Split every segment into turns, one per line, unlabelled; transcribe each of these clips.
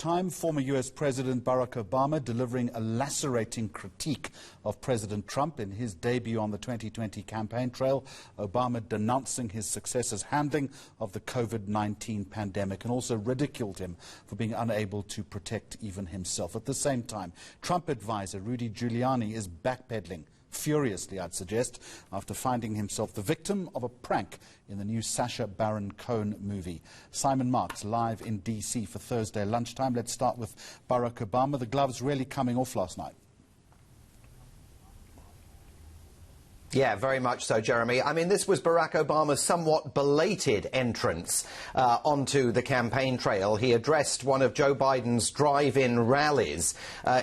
Time, former U.S. President Barack Obama delivering a lacerating critique of President Trump in his debut on the 2020 campaign trail. Obama denouncing his successor's handling of the COVID-19 pandemic and also ridiculed him for being unable to protect even himself. At the same time, Trump advisor Rudy Giuliani is backpedaling furiously, I'd suggest, after finding himself the victim of a prank in the new Sacha Baron Cohen movie. Simon Marks live in D.C. for Thursday lunchtime. Let's start with Barack Obama. The gloves really coming off last night.
Yeah, very much so, Jeremy. I mean, this was Barack Obama's somewhat belated entrance onto the campaign trail. He addressed one of Joe Biden's drive-in rallies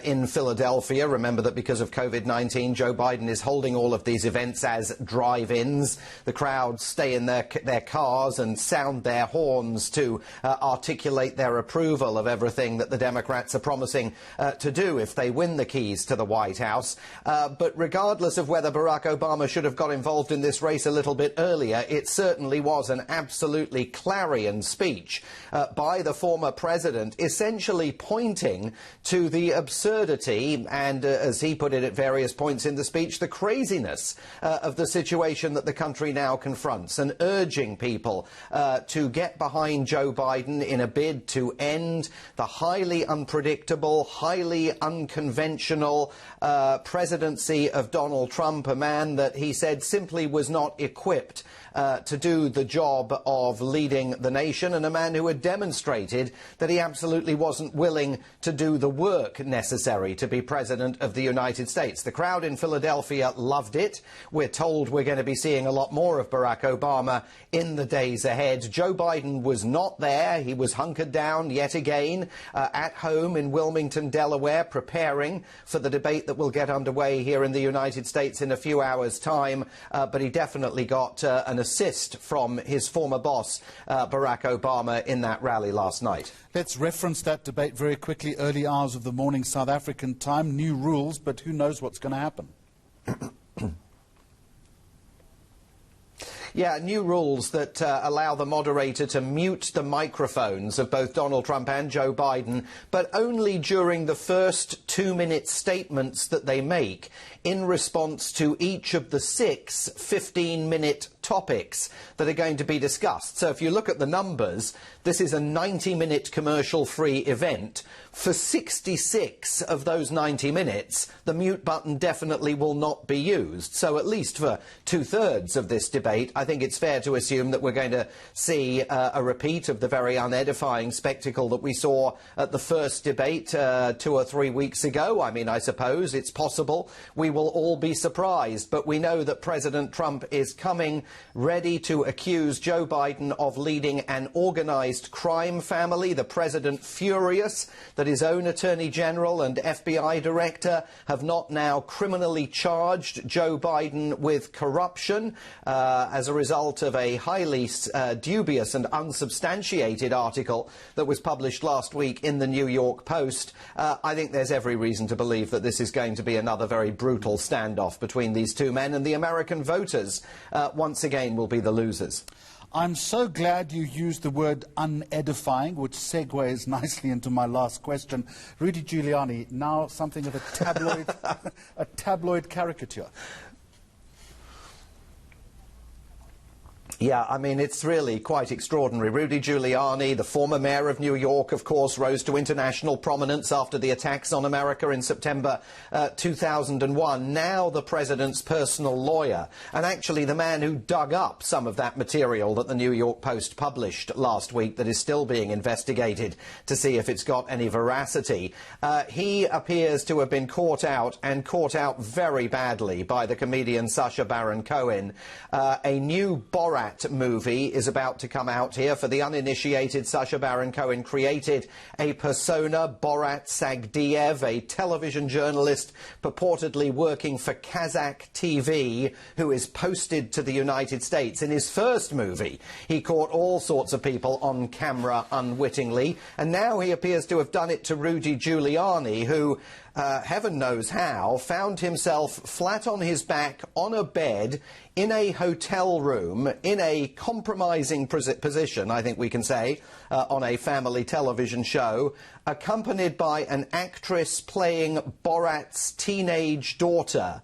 in Philadelphia. Remember that because of COVID-19, Joe Biden is holding all of these events as drive-ins. The crowds stay in their cars and sound their horns to articulate their approval of everything that the Democrats are promising to do if they win the keys to the White House. But regardless of whether Barack Obama should have got involved in this race a little bit earlier, it certainly was an absolutely clarion speech by the former president, essentially pointing to the absurdity and, as he put it at various points in the speech, the craziness of the situation that the country now confronts, and urging people to get behind Joe Biden in a bid to end the highly unpredictable, highly unconventional presidency of Donald Trump, a man that he said simply was not equipped to do the job of leading the nation, and a man who had demonstrated that he absolutely wasn't willing to do the work necessary to be president of the United States. The crowd in Philadelphia loved it. We're told we're going to be seeing a lot more of Barack Obama in the days ahead. Joe Biden was not there. He was hunkered down yet again at home in Wilmington, Delaware, preparing for the debate that will get underway here in the United States in a few hours' time. But he definitely got an assist from his former boss, Barack Obama, in that rally last night.
Let's reference that debate very quickly. Early hours of the morning, South African time. New rules, but who knows what's going to happen?
Yeah, new rules that allow the moderator to mute the microphones of both Donald Trump and Joe Biden, but only during the first 2-minute statements that they make in response to each of the 6 15-minute topics that are going to be discussed. So if you look at the numbers, this is a 90-minute commercial-free event. For 66 of those 90 minutes, the mute button definitely will not be used. So at least for 2/3 of this debate, I think it's fair to assume that we're going to see a repeat of the very unedifying spectacle that we saw at the first debate 2 or 3 weeks ago. I mean, I suppose it's possible we will all be surprised, but we know that President Trump is coming ready to accuse Joe Biden of leading an organised crime family. The president furious that his own Attorney General and FBI Director have not now criminally charged Joe Biden with corruption as a result of a highly dubious and unsubstantiated article that was published last week in the New York Post. I think there's every reason to believe that this is going to be another very brutal standoff between these two men, and the American voters once again will be the losers.
I'm so glad you used the word unedifying, which segues nicely into my last question. Rudy Giuliani, now something of a tabloid, a tabloid caricature.
Yeah, I mean, it's really quite extraordinary. Rudy Giuliani, the former mayor of New York, of course, rose to international prominence after the attacks on America in September 2001. Now the president's personal lawyer, and actually the man who dug up some of that material that the New York Post published last week that is still being investigated to see if it's got any veracity. He appears to have been caught out, and caught out very badly, by the comedian Sacha Baron Cohen. A new Borat movie is about to come out here. For the uninitiated, Sacha Baron Cohen created a persona, Borat Sagdiyev, a television journalist purportedly working for Kazakh TV, who is posted to the United States. In his first movie, he caught all sorts of people on camera unwittingly, and now he appears to have done it to Rudy Giuliani, who, heaven knows how, found himself flat on his back on a bed in a hotel room, in a compromising position, I think we can say, on a family television show, accompanied by an actress playing Borat's teenage daughter,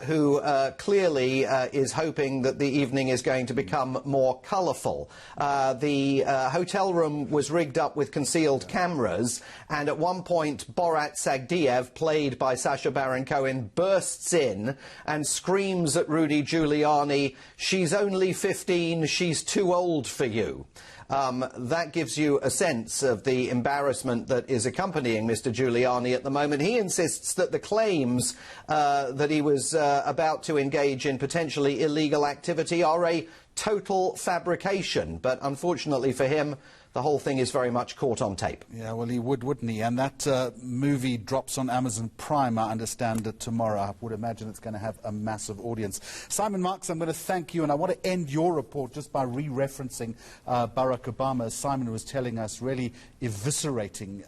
who clearly is hoping that the evening is going to become more colourful. The hotel room was rigged up with concealed cameras, and at one point Borat Sagdiyev, played by Sacha Baron Cohen, bursts in and screams at Rudy Giuliani, "She's only 15, she's too old for you." That gives you a sense of the embarrassment that is accompanying Mr. Giuliani at the moment. He insists that the claims that he was about to engage in potentially illegal activity are a total fabrication. But unfortunately for him, the whole thing is very much caught on tape.
Yeah, well, he would, wouldn't he? And that movie drops on Amazon Prime, I understand, tomorrow. I would imagine it's going to have a massive audience. Simon Marks, I'm going to thank you, and I want to end your report just by re-referencing Barack Obama, as Simon was telling us, really eviscerating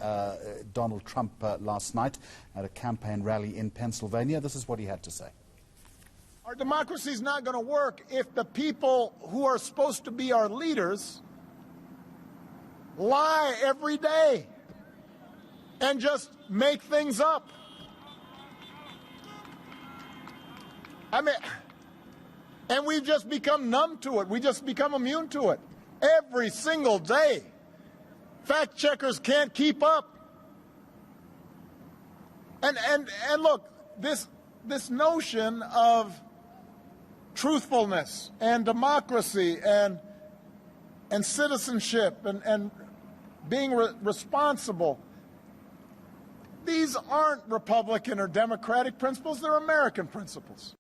Donald Trump last night at a campaign rally in Pennsylvania. This is what he had to say.
Our democracy is not going to work if the people who are supposed to be our leaders lie every day and just make things up. I mean, and we've just become numb to it. We just become immune to it. Every single day. Fact checkers can't keep up. And look, this notion of truthfulness and democracy and citizenship and being responsible, these aren't Republican or Democratic principles, they're American principles.